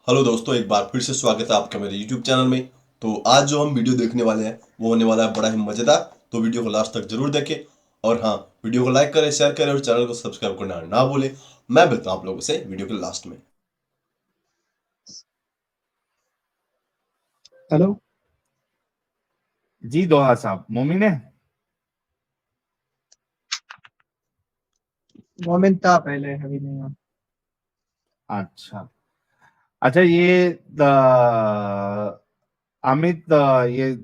Hello दोस्तों, एक बार फिर से स्वागत है आपका मेरे YouTube चैनल में। तो आज जो हम वीडियो देखने वाले हैं वो होने वाला है बड़ा ही मज़ेदार। तो वीडियो को लास्ट तक जरूर देखें। और हाँ, वीडियो को लाइक करें, शेयर करें और चैनल को सब्सक्राइब करना ना भूलें। मैं मिलता हूँ आप लोगों से वीडियो के लास्ट में। हेलो। जी दोहा साहब, मोमिन है। मोमिन था पहले, अभी नहीं हूँ। अच्छा अच्छा, ये अमित, ये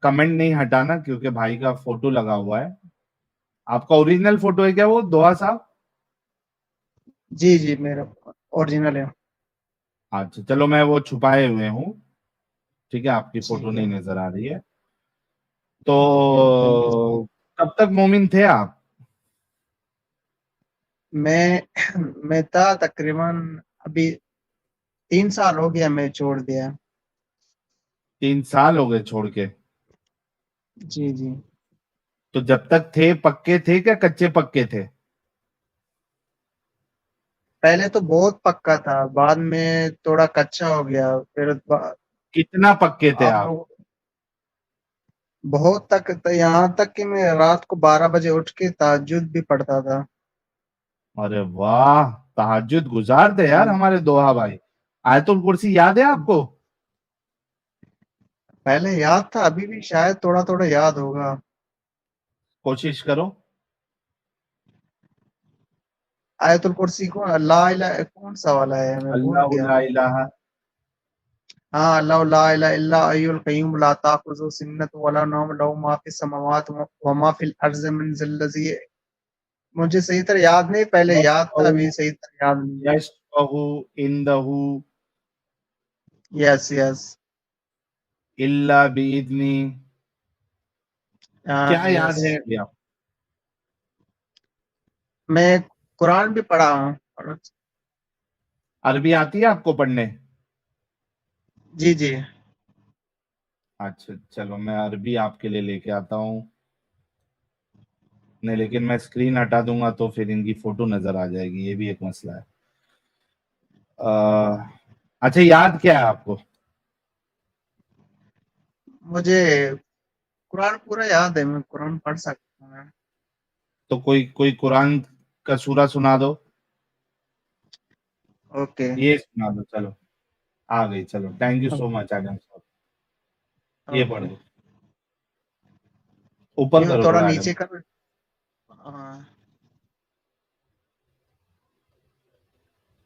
कमेंट नहीं हटाना क्योंकि भाई का फोटो लगा हुआ है। आपका ओरिजिनल फोटो है क्या वो, दोहा साहब? जी जी, मेरा ओरिजिनल है। अच्छा चलो, मैं वो छुपाए हुए हूँ। ठीक है, आपकी फोटो ठीक है। नहीं नजर आ रही है ओके, थैंक यू। तो। कब तक मोमिन थे आप? मैं मैं था तकरीबन, अभी 3 साल हो गया, मैं छोड़ दिया। 3 साल हो गए छोड़ के? जी जी। तो जब तक थे पक्के थे क्या कच्चे पक्के थे? पहले तो बहुत पक्का था, बाद में थोड़ा कच्चा हो गया, फिर कितना पक्के थे आप आप? लोग बहुत तक, तो यहाँ तक कि मैं रात को 12 बजे उठ के तहज्जुद भी पढ़ता था। अरे वाह, तहज्जुद गुजार थे यार जी। हमारे दोहा भाई। आयतुल कुर्सी याद है आपको? पहले याद था, अभी भी शायद थोड़ा थोड़ा याद होगा। कोशिश करो। आयतुल कुर्सी को ला इलाहा कौन सा वाला है, मैं भूल अल्लाह गया। ला इलाहा। हाँ, अल्लाहु ला इलाहा इल्ला हय्युल क़य्यूम ला ताखुज़ुहु सिन्नतुन वला नौम लहू मा फ़िस समावाति व मा फ़िल अर्ज़ि मिन ज़िल्लज़ी। मुझे सही तरह याद नहीं, पहले याद था, यशफहु अभी सही तरह याद नहीं है। यशफहु इंदहु यस यस। इल्ला बिइज़्नी। हाँ क्या याद यस। है अभी आप? मैं कुरान भी पढ़ा हूँ। अरबी आती है आपको पढ़ने? जी जी। अच्छा चलो, मैं अरबी आपके लिए लेके आता हूँ। नहीं, लेकिन मैं स्क्रीन हटा दूंगा तो फिर इनकी फोटो नजर आ जाएगी, ये भी एक मसला है। अच्छा, याद क्या है आपको? मुझे कुरान पूरा याद है, मैं कुरान पढ़ सकता हूँ। तो कोई कोई कुरान का सूरा सुना दो। ओके। ये सुना दो चलो। आ गई, चलो, थैंक यू सो मच आजम साहब। ये पढ़ ओके। दो। ऊपर यूँ करो थोड़ा थोड़ा आजम। नीचे कर। हाँ।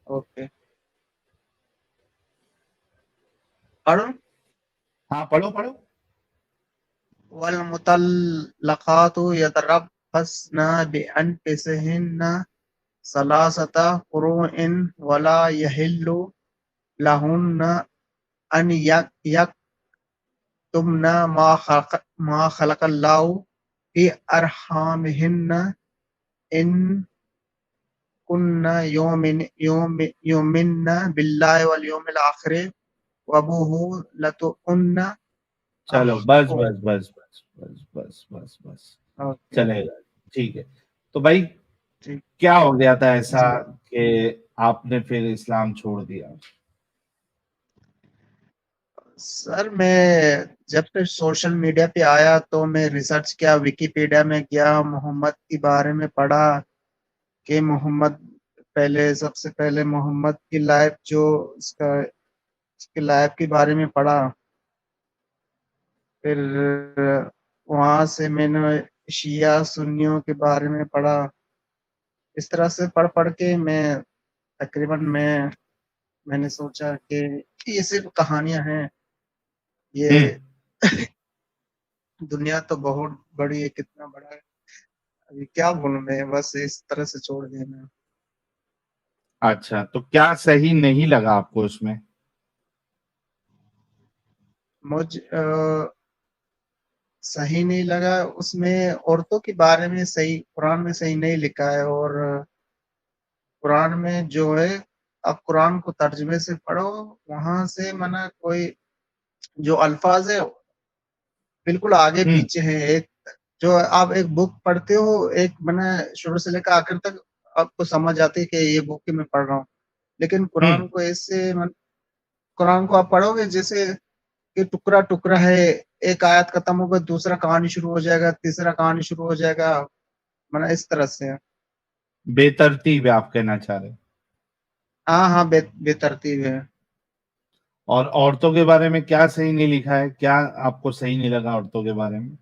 ओके। पढ़ो। हाँ, पढ़ो पढ़ो। वल मुतल्लक़ातु यतरब्बस्न बिअनफुसिहिन्न सलासता क़ुरूइन वला यहिल्लु लहुन्ना अन यक्तुमना मा खलक़ल्लाहु फ़ी अरहामिहिन्न इन कुन्ना युमिन्ना बिल्लाहि वल यौमिल आखिर व बुहूलतुहुन्ना चलो, बस अहक्कु। बस बस बस बस बस बस बस। ओके। चलेगा। ठीक है। तो भाई, ठीक। क्या हो गया था ऐसा जी। कि आपने फिर इस्लाम छोड़ दिया? सर, मैं जब से सोशल मीडिया पे आया तो मैं रिसर्च किया, विकिपीडिया में गया, मोहम्मद के बारे में पढ़ा कि मोहम्मद, पहले सबसे पहले मोहम्मद की लाइफ, जो उसका उसकी लाइफ के बारे में पढ़ा। फिर वहां से मैंने शिया सुन्नियों के बारे में पढ़ा। इस तरह से पढ़ पढ़ के मैं तकरीबन मैंने सोचा कि ये सिर्फ कहानियां हैं, हम्म। ये दुनिया तो बहुत बड़ी है, कितना बड़ा है, अभी क्या बोलूं, मैं बस इस तरह से छोड़ दिया मैं। अच्छा, तो क्या सही नहीं लगा आपको उसमें? मुझ सही नहीं लगा उसमें, औरतों के बारे में सही कुरान में सही नहीं लिखा है। और कुरान में जो है, आप कुरान को तर्जुमे से पढ़ो, वहां से मना कोई जो अल्फाज है बिल्कुल आगे हम्म पीछे है। एक जो आप एक बुक पढ़ते हो, एक मैंने शुरू से लेकर आखिर तक आपको समझ आती है कि ये बुक ही मैं पढ़ रहा हूँ। लेकिन हम्म। कुरान को ऐसे कुरान को आप पढ़ोगे जैसे कि टुकड़ा टुकड़ा है, एक आयत खत्म होगा दूसरा कहानी शुरू हो जाएगा, तीसरा कहानी शुरू हो जाएगा, मतलब इस तरह से है। बेतरतीब है आप कहना चाह रहे हैं। हाँ हाँ, बेतरतीब है। और औरतों के बारे में क्या सही नहीं लिखा है, क्या आपको सही नहीं लगा औरतों के बारे में?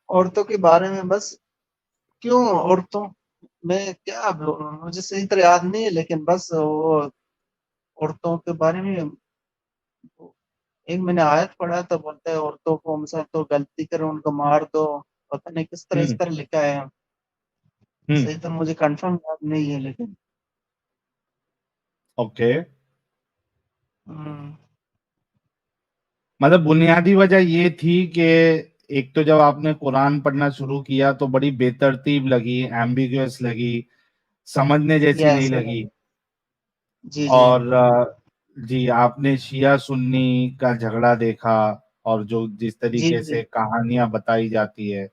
औरतों के बारे में बस, क्यों औरतों में क्या मुझे सही तरह याद नहीं है, लेकिन बस वो औरतों के बारे में एक मैंने आयत पढ़ा तो बोलते हैं औरतों को हमसे तो गलती करे उनको मार दो, पता नहीं किस तरह इस हम्म। तरह लिखा है। हम्म। सही तो मुझे कंफर्म याद नहीं है लेकिन। ओके। हम्म, मतलब बुनियादी वजह ये थी कि एक तो जब आपने कुरान पढ़ना शुरू किया तो बड़ी बेतरतीब लगी, एम्बिगुअस लगी, समझने जैसी नहीं यस, लगी। जी जी और जी आपने शिया सुन्नी का झगड़ा देखा, और जो जिस जी तरीके जी से कहानियां बताई जाती है,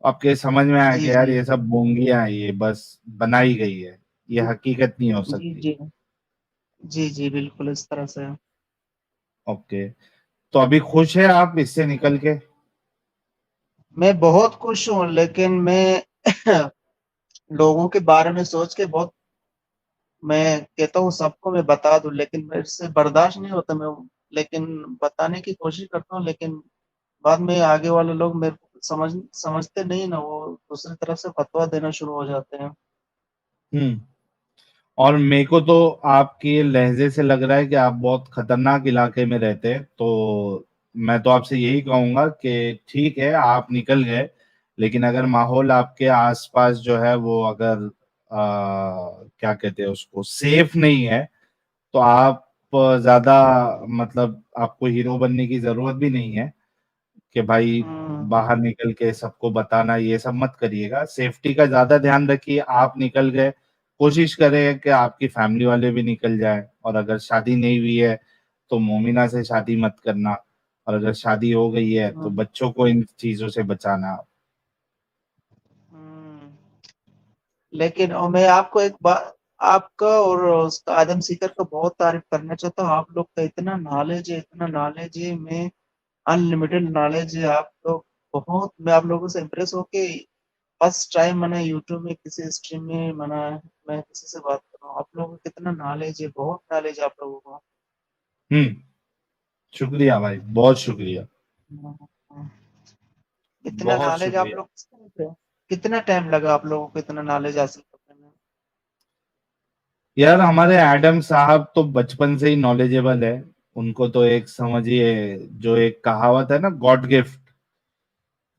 आपके समझ में आया जी कि यार जी ये सब बोंगियां हैं, ये बस बनाई गई है, ये हकीकत नहीं हो जी सकती। जी जी जी बिल्कुल इस तरह से। ओके। तो अभी खुश है आप इससे निकल के? मैं बहुत खुश हूँ, लेकिन मैं लोगों के बारे में सोच के बहुत, मैं कहता हूँ सबको मैं बता दूं, लेकिन मेरे से बर्दाश्त नहीं होता। मैं लेकिन बताने की कोशिश करता हूँ, लेकिन बाद में आगे वाले लोग मेरे को समझते नहीं ना, वो दूसरी तरफ से फतवा देना शुरू हो जाते हैं। हम्म। और मेरे को तो आपके लहजे से लग रहा है कि आप बहुत खतरनाक इलाके में रहते हैं, तो मैं तो आपसे यही कहूंगा कि ठीक है आप निकल गए, लेकिन अगर माहौल आपके आसपास जो है वो अगर क्या कहते हैं उसको, सेफ नहीं है, तो आप ज्यादा, मतलब आपको हीरो बनने की जरूरत भी नहीं है कि भाई हम्म बाहर निकल के सबको बताना, ये सब मत करिएगा। सेफ्टी का ज्यादा ध्यान रखिए। आप निकल गए, कोशिश करें कि आपकी फैमिली वाले भी निकल जाए, और अगर शादी नहीं हुई है तो मोमिना से शादी मत करना, और अगर शादी हो गई है तो हम्म बच्चों को इन चीजों से बचाना। हम्म। लेकिन और मैं आपको एक बात, आपका और उसका आदम सीकर का बहुत तारीफ करना चाहता हूँ। आप लोग का इतना नॉलेज है, इतना नॉलेज है, मैं अनलिमिटेड नॉलेज है आप लोग। बहुत मैं आप लोगों से इम्प्रेस होके फर्स्ट टाइम मैंने यूट्यूब में किसी स्ट्रीम में मैं किसी से बात कर रहा हूँ। आप लोगों को कितना नॉलेज है, बहुत नॉलेज है आप लोगों को। हम्म। शुक्रिया भाई, बहुत शुक्रिया। इतना बहुत नॉलेज आप शुक्रिया। लोग कितना टाइम लगा आप लोगों को इतना नॉलेज हासिल करने में? यार हमारे एडम साहब तो बचपन से ही नॉलेजेबल है। उनको तो एक समझिए, जो एक कहावत है ना, गॉड गिफ्ट,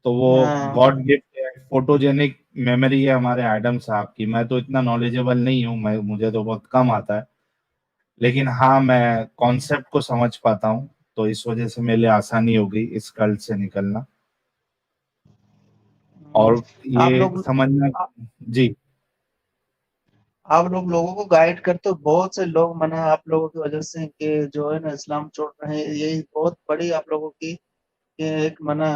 तो वो हाँ। गॉड गिफ्ट है, फोटोजेनिक मेमोरी है हमारे एडम साहब की। मैं तो इतना नॉलेजेबल नहीं हूँ, मैं मुझे तो बहुत कम आता है, लेकिन हाँ मैं कॉन्सेप्ट को समझ पाता हूँ, तो इस वजह से मेरे लिए आसानी हो गई इस कल्ट से निकलना। हम्म, और आप ये लोग समझना। जी। आप लोग लोगों को गाइड करते हो, बहुत से लोग मना आप लोगों की वजह से कि जो है ना इस्लाम छोड़ रहे हैं, यही बहुत बड़ी आप लोगों की ये एक मना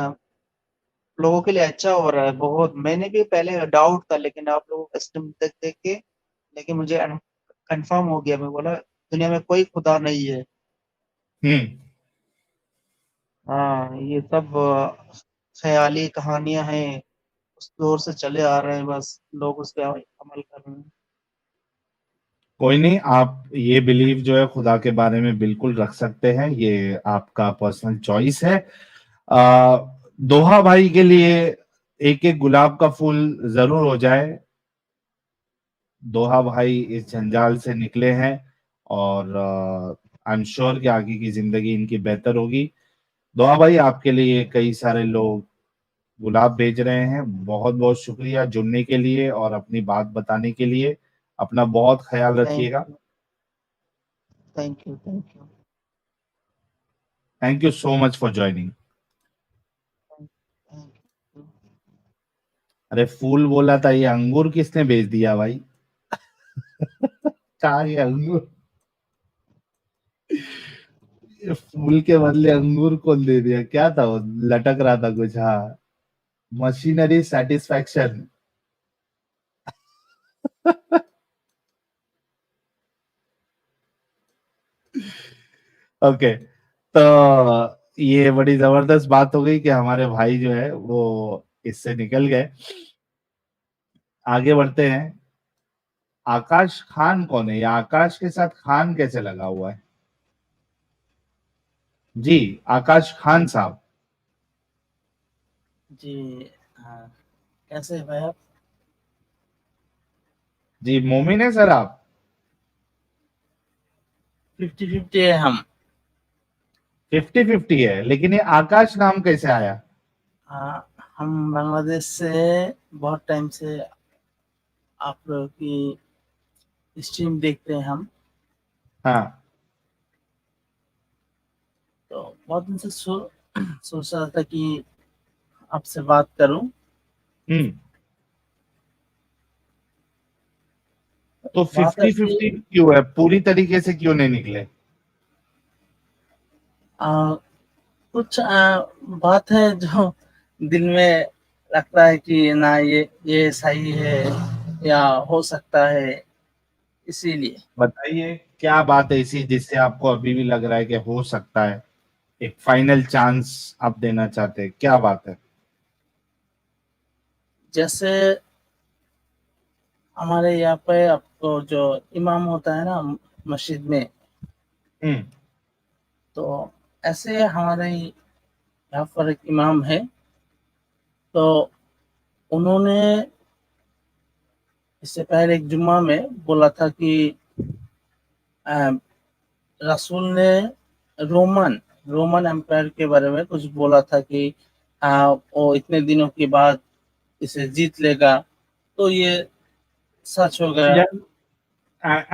लोगों के लिए अच्छा हो रहा है बहुत। मैंने भी पहले डाउट था, लेकिन आप लोगों का स्ट्रीम देख देख के लेकिन मुझे कंफर्म हो गया। मैं बोला दुनिया में कोई खुदा नहीं है। हम्म। हाँ, ये सब ख्याली कहानियां हैं, उस दौर से चले आ रहे हैं, बस लोग उस पर अमल कर रहे हैं। कोई नहीं, आप ये बिलीव जो है खुदा के बारे में बिल्कुल रख सकते हैं, ये आपका पर्सनल चॉइस है। आ, दोहा भाई के लिए एक एक गुलाब का फूल जरूर हो जाए। दोहा भाई इस जंजाल से निकले हैं, और आई एम श्योर कि आगे की जिंदगी इनकी बेहतर होगी। दोहा भाई आपके लिए कई सारे लोग गुलाब भेज रहे हैं। बहुत बहुत शुक्रिया जुड़ने के लिए और अपनी बात बताने के लिए। अपना बहुत ख्याल थैंक रखिएगा। You, thank you, thank you, thank you so much for joining. Thank you. अरे फूल बोला था, ये अंगूर किसने भेज दिया भाई? क्या ये अंगूर, ये फूल के बदले अंगूर कौन दे दिया? क्या था वो, लटक रहा था कुछ? हाँ, मशीनरी सेटिस्फैक्शन। ओके, तो ये बड़ी जबरदस्त बात हो गई कि हमारे भाई जो है वो इससे निकल गए। आगे बढ़ते हैं। आकाश खान कौन है, या आकाश के साथ खान कैसे लगा हुआ है? जी, आकाश खान साहब। जी हाँ, कैसे हैं भाई आप? जी, मोमिन है सर आप? 50-50 है हम। 50-50 है, लेकिन ये आकाश नाम कैसे आया? हाँ, हम बांग्लादेश से बहुत टाइम से आप लोग की स्ट्रीम देखते हैं हम। हाँ। तो बहुत दिन से सोच रहा था कि आपसे बात करूं। हम्म। तो बात 50-50 ऐसी क्यों है, पूरी तरीके से क्यों नहीं निकले? आ, कुछ बात है जो दिल में लगता है कि ना ये सही है या हो सकता है, इसीलिए। बताइए क्या बात है ऐसी जिससे आपको अभी भी लग रहा है कि हो सकता है, एक फाइनल चांस आप देना चाहते हैं, क्या बात है? जैसे हमारे यहाँ पे आपको जो इमाम होता है ना मस्जिद में, हम्म। तो ऐसे हमारे यहाँ पर एक इमाम है। तो उन्होंने इससे पहले एक जुम्मा में बोला था कि अ, रसूल ने रोमन रोमन एम्पायर के बारे में कुछ बोला था कि वो इतने दिनों के बाद इसे जीत लेगा। तो ये सच हो गया। यार,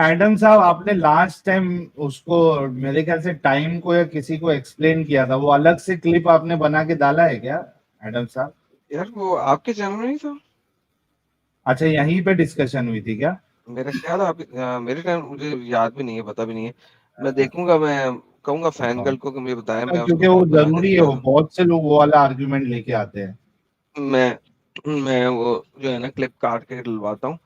एडम साहब, आपने लास्ट टाइम उसको मेरे ख्याल से टाइम को या किसी को एक्सप्लेन किया था, वो अलग से क्लिप आपने बना के डाला है क्या एडम साहब? यार वो आपके चैनल में नहीं था। अच्छा, यहीं पे डिस्कशन हुई थी क्या? मेरा ख्याल है मेरे टाइम मुझे याद भी नहीं है, पता भी नहीं है। मैं देखूंगा, मैं कहूंगा फैन गर्ल को कि मुझे बताया, मैं उसको क्योंकि वो क्लिप बना के जरूरी है, दिखा वो दूं। बहुत से लोग वो वाला आर्ग्यूमेंट लेके आते हैं। मैं वो जो है ना क्लिप काट के डलवाता हूँ।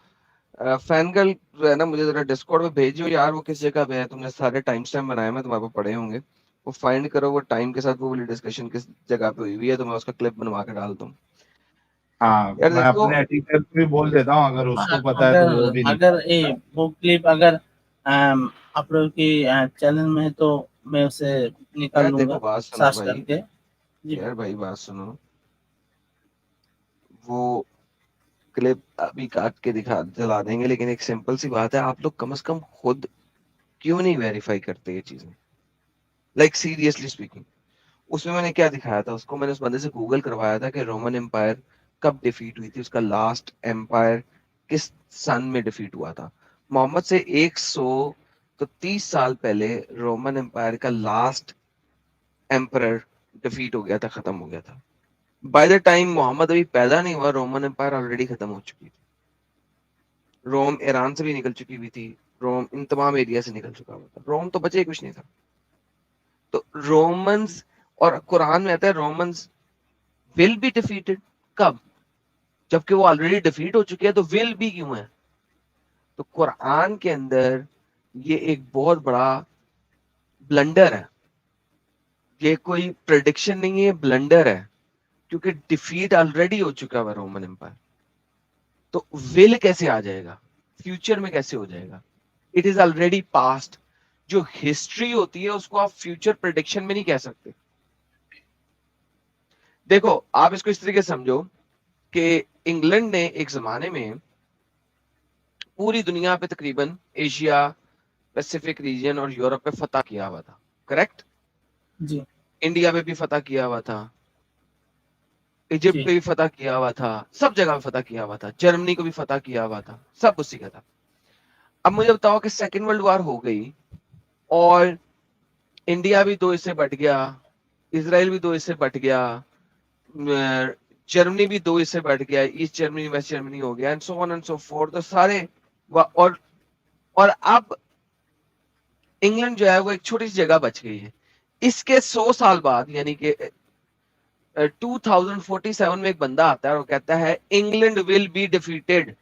फैन गर्ल जो है ना, मुझे जरा डिस्कॉर्ड पे भेजियो यार, वो किस जगह पे है? तुमने सारे टाइम स्टैम्प बनाए, मैं तुम्हारे पास पड़े होंगे। वो फाइंड करो, वो टाइम के साथ वो वाली डिस्कशन किस जगह पे हुई हुई है, तो मैं उसका क्लिप बनवा के डालता हूँ। हाँ, यार मैं देखो, अपने एडिटर को भी बोल देता हूँ, अगर उसको पता है तो वो अगर भी अगर निकाल ये देता है। वो क्लिप अगर आप लोग की चैनल में है तो मैं उसे निकाल यार देखो, लूंगा बात सुनो सर्च भाई। करके। जी यार भाई। भाई बात सुनो। वो क्लिप अभी काट के दिखा जला देंगे, लेकिन एक सिंपल सी बात है, आप लोग कम से कम खुद क्यों नहीं वेरीफाई करते ये चीजें? लाइक सीरियसली स्पीकिंग, उसमें मैंने क्या दिखाया था उसको, मैंने उस बंदे से गूगल करवाया था कि रोमन एम्पायर कब डिफीट हुई थी, उसका लास्ट एम्पायर किस सन में डिफीट हुआ था। मोहम्मद से 130 साल पहले रोमन एम्पायर का लास्ट एम्परर डिफीट हो गया था, खत्म हो गया था। बाय द टाइम मोहम्मद अभी पैदा नहीं हुआ, रोमन एम्पायर ऑलरेडी खत्म हो चुकी थी। रोम ईरान से भी निकल चुकी हुई थी, रोम इन तमाम एरिया से निकल चुका हुआ था, रोम तो बचे ही कुछ नहीं था। तो रोमन्स, और कुरान में आता है रोमन्स विल बी डिफीटेड। कब? जबकि वो ऑलरेडी डिफीट हो चुके हैं, तो विल बी क्यों है? तो कुरान के अंदर ये एक बहुत बड़ा ब्लंडर है, ये कोई प्रेडिक्शन नहीं है, ब्लंडर है। क्योंकि डिफीट ऑलरेडी हो चुका है रोमन एम्पायर, तो विल कैसे आ जाएगा, फ्यूचर में कैसे हो जाएगा? It is already past. जो हिस्ट्री होती है उसको आप फ्यूचर प्रेडिक्शन में नहीं कह सकते। देखो, आप इसको इस तरीके से समझो कि इंग्लैंड ने एक जमाने में पूरी दुनिया पे, तकरीबन एशिया पैसिफिक रीजन और यूरोप पे फतह किया हुआ था, करेक्ट? जी इंडिया पे भी फतह किया हुआ था, इजिप्ट जी पे भी फतह किया हुआ था, सब जगह पे फतह किया हुआ था, जर्मनी को भी फतह किया हुआ था, सब उसी का था। अब मुझे बताओ कि सेकेंड वर्ल्ड वॉर हो गई और इंडिया भी दो हिस्से बट गया, इसराइल भी दो हिस्से बट गया, जर्मनी भी दो हिस्से बट गया, ईस्ट जर्मनी वेस्ट जर्मनी हो गया, and so on and so fourth. तो सारे और अब इंग्लैंड जो है वो एक छोटी सी जगह बच गई है। इसके 100 साल बाद, यानी कि 2047 में एक बंदा आता है और कहता है इंग्लैंड विल बी डिफीटेड।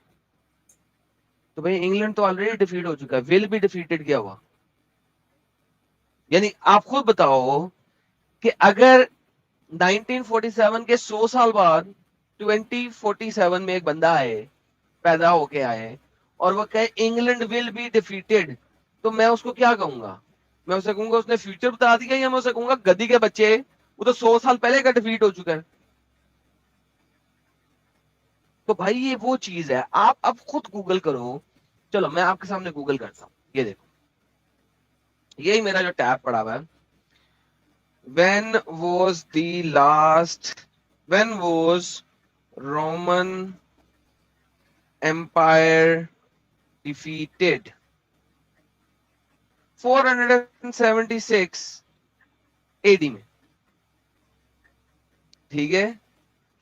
तो भाई इंग्लैंड तो ऑलरेडी डिफीट हो चुका है, विल बी डिफीटेड क्या हुआ? यानी आप खुद बताओ कि अगर 1947 के 100 साल बाद 2047 में एक बंदा आए, पैदा होके आए, और वो कहे इंग्लैंड विल बी डिफीटेड, तो मैं उसको क्या कहूंगा? मैं उसे कहूंगा उसने फ्यूचर बता दिया, या मैं उसे कहूंगा गधी के बच्चे, वो तो 100 साल पहले का डिफीट हो चुका है। तो भाई ये वो चीज है, आप अब खुद गूगल करो। चलो मैं आपके सामने गूगल करता हूँ, ये देखो, यही मेरा जो टैब पड़ा हुआ है। when was the last when was Roman Empire defeated? 476 AD में, ठीक है।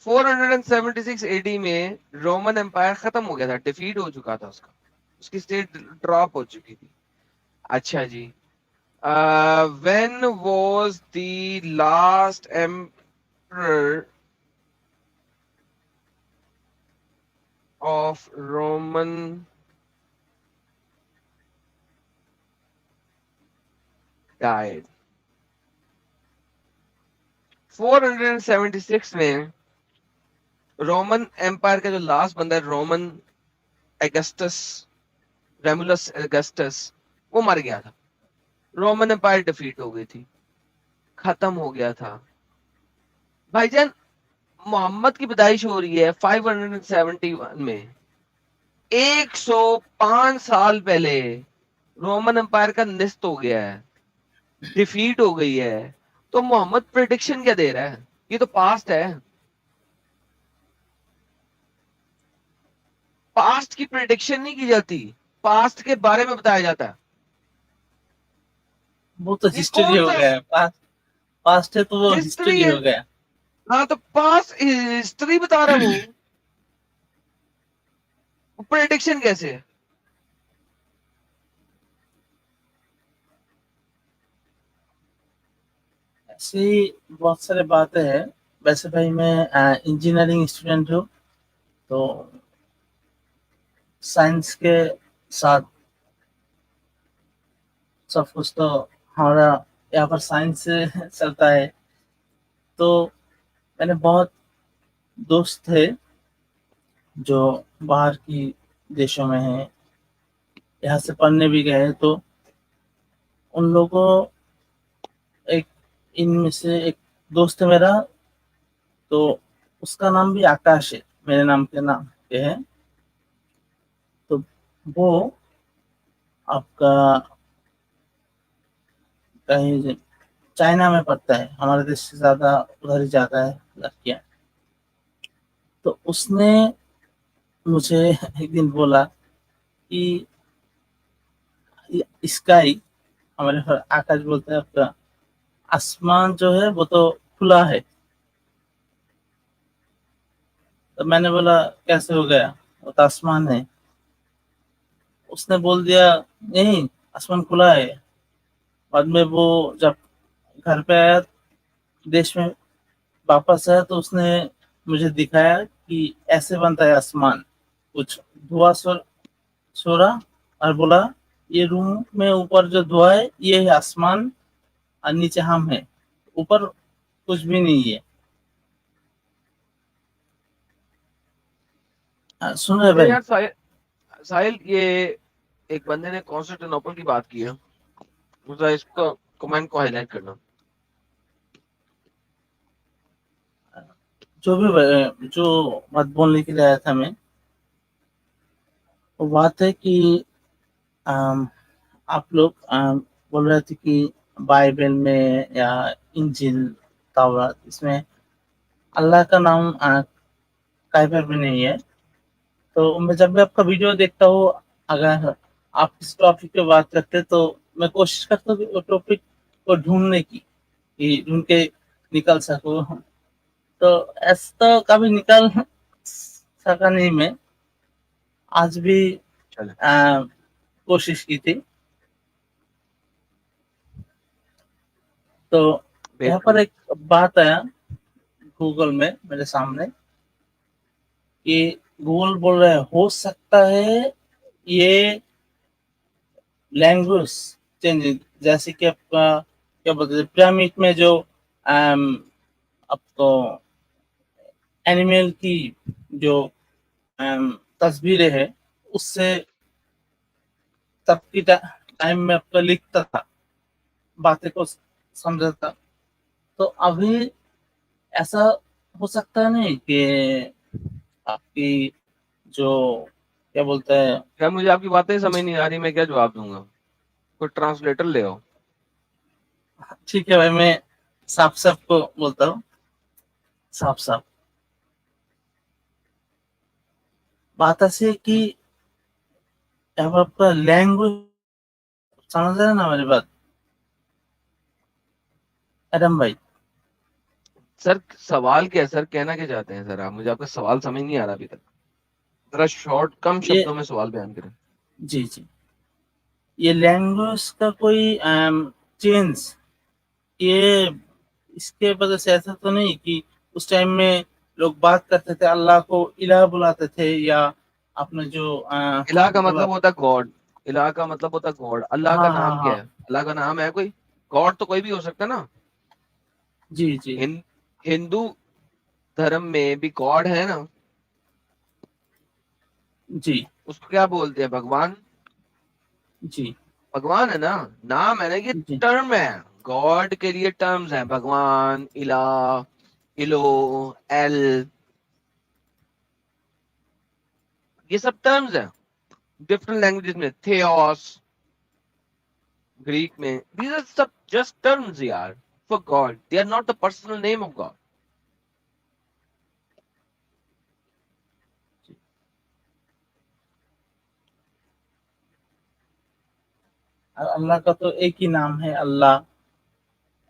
476 AD में रोमन एम्पायर खत्म हो गया था, डिफीट हो चुका था, उसकी स्टेट ड्रॉप हो चुकी थी। अच्छा जी, when was the last emperor of Roman died? 476 में रोमन एम्पायर का जो लास्ट बंदा है, रोमन अगस्टस, रेमुलस अगस्टस, वो मर गया था। रोमन एम्पायर डिफीट हो गई थी, खत्म हो गया था। भाईजान मोहम्मद की पैदाइश हो रही है 571 में, 105 साल पहले रोमन एम्पायर का निस्त हो गया है, डिफीट हो गई है। तो मोहम्मद प्रेडिक्शन क्या दे रहा है? ये तो पास्ट है। पास्ट की प्रेडिक्शन नहीं की जाती, पास्ट के बारे में बताया जाता है। वो तो ये हिस्ट्री कौन हो सा गया, पास्ट है तो वो हिस्ट्री हिस्ट्री है? हो गया। हाँ, तो पास्ट हिस्ट्री बता रहा है वो प्रेडिक्शन कैसे है? ऐसे ही बहुत सारे बातें हैं। वैसे भाई मैं इंजीनियरिंग स्टूडेंट हूँ, तो साइंस के साथ सब कुछ तो हमारा यहाँ पर साइंस से चलता है। तो मैंने बहुत दोस्त थे जो बाहर की देशों में हैं, यहाँ से पढ़ने भी गए, तो उन लोगों, एक इनमें से एक दोस्त है मेरा, तो उसका नाम भी आकाश है, मेरे नाम के नाम के है। तो वो आपका कहीं चाइना में पढ़ता है, हमारे देश से ज्यादा उधर ही जाता है लड़कियां। तो उसने मुझे एक दिन बोला कि स्काई, हमारे घर आकाश बोलते हैं, आपका आसमान जो है वो तो खुला है। तो मैंने बोला कैसे हो गया, वो तो आसमान है। उसने बोल दिया नहीं, आसमान खुला है। बाद में वो जब घर पे आया, देश में वापस आया, तो उसने मुझे दिखाया कि ऐसे बनता है आसमान, कुछ धुआं छोड़ा और बोला ये रूम में ऊपर जो धुआं है ये है आसमान, और नीचे हम है, ऊपर कुछ भी नहीं है। सुन रहे अच्छा भाई? यार साहिल, ये एक बंदे ने कॉन्स्टेंटिनोपल की बात की है, मुझे इसको कमेंट को हाईलाइट करना। जो बात बोलने के लिए आया था मैं, वो बात है कि आप लोग बोल रहे थे कि बाइबल में या इंजिल, तौरात, इसमें अल्लाह का नाम कहीं पर भी नहीं है। तो मैं जब भी आपका वीडियो देखता हूँ, अगर आप इस टॉपिक पे बात करते हैं, तो मैं कोशिश करता हूँ कि वो टॉपिक को ढूंढने की, कि ढूंढ के निकल सकूँ। तो ऐसा तो कभी निकल सका नहीं मैं, आज भी चले कोशिश की थी। तो यहाँ पर बेहतरीन। एक बात आया गूगल में मेरे सामने, कि गूगल बोल रहा है हो सकता है ये लैंग्वेज चेंज, जैसे कि आपका क्या बोलते थे पिरामिड में जो आपको एनिमल की जो तस्वीरें है उससे तब की टाइम में आपको लिखता था, बातें को समझता था। तो अभी ऐसा हो सकता नहीं कि आपकी जो क्या बोलते हैं, क्या मुझे आपकी बातें समझ नहीं आ रही, मैं क्या जवाब दूंगा? कोई ट्रांसलेटर ले आओ। ठीक है भाई, मैं साफ साफ को बोलता हूँ, साफ साफ बात ऐसी है कि अब आपका लैंग्वेज समझ रहे हैं ना मेरी बात एडम भाई? सर सवाल क्या है सर, कहना क्या चाहते हैं सर आप? मुझे आपका सवाल समझ नहीं आ रहा अभी तक। जरा शॉर्ट कम ये शब्दों में सवाल बयान करें। जी जी, ये लैंग्वेज का कोई चेंज, ये इसके वजह से ऐसा तो नहीं कि उस टाइम में लोग बात करते थे अल्लाह को इलाह बुलाते थे, या आपने जो इलाह का बोला। मतलब होता है गॉड। इलाह का मतलब होता है गॉड। अल्लाह का हाँ हाँ नाम क्या हाँ, है? अल्लाह का नाम है कोई? गॉड तो कोई भी हो सकता है ना। जी जी हिंदू धर्म में भी गॉड है ना। जी उसको क्या बोलते हैं? भगवान। जी भगवान है ना। नाम है ना, ये जी टर्म है। गॉड के लिए टर्म्स हैं, भगवान, इलाह, इलो, एल, ये सब टर्म्स हैं डिफरेंट लैंग्वेजेस में। थियोस ग्रीक में, these are सब just terms यार for God. They are not the personal name of God. अल्लाह का तो एक ही नाम है अल्लाह,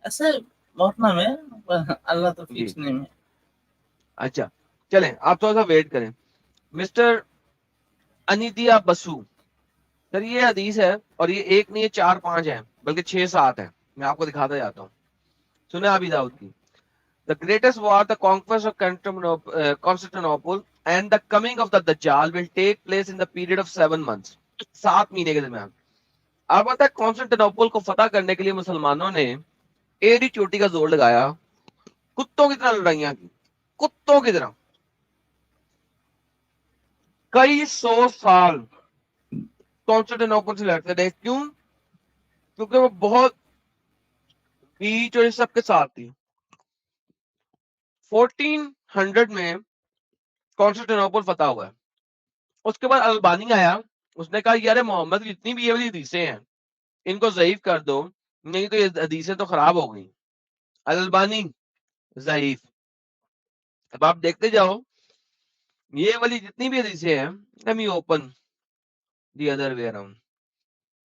ऐसे बहुत नाम है, पर अल्लाह तो जी फिक्स नेम है। अच्छा, चलें आप थोड़ा सा वेट करें। मिस्टर अनिदिया बसु सर, ये हदीस है और ये एक नहीं है, चार पांच है, बल्कि 6 7 है। मैं आपको दिखाता जाता हूँ। सुने अभी दाऊद की। The greatest war, the conquest of Constantinople and the coming of the Dajjal will take place in the period of 7 months. 7 महीने के दरमियान। अब पता है कॉन्स्टेंटिनोपल को फतह करने के लिए मुसलमानों ने एड़ी चोटी का जोर लगाया, कुत्तों की तरह लड़ाइयां की, कुत्तों की तरह कई 100 साल कॉन्स्टेंटिनोपल से लड़ते रहे। क्यों? क्योंकि वो बहुत बीच और इस सब के साथ थी। 1400 में कॉन्स्टेंटिनोपल फतह हुआ है। उसके बाद अल्बानी आया, उसने कहा यार मोहम्मद की जितनी भी ये वाली हदीसें हैं इनको ज़ईफ कर दो, नहीं तो ये हदीसें तो खराब हो गई। अल्बानी ज़ईफ। अब आप देखते जाओ, ये वाली जितनी भी हदीसें हैं, let me open the other way around.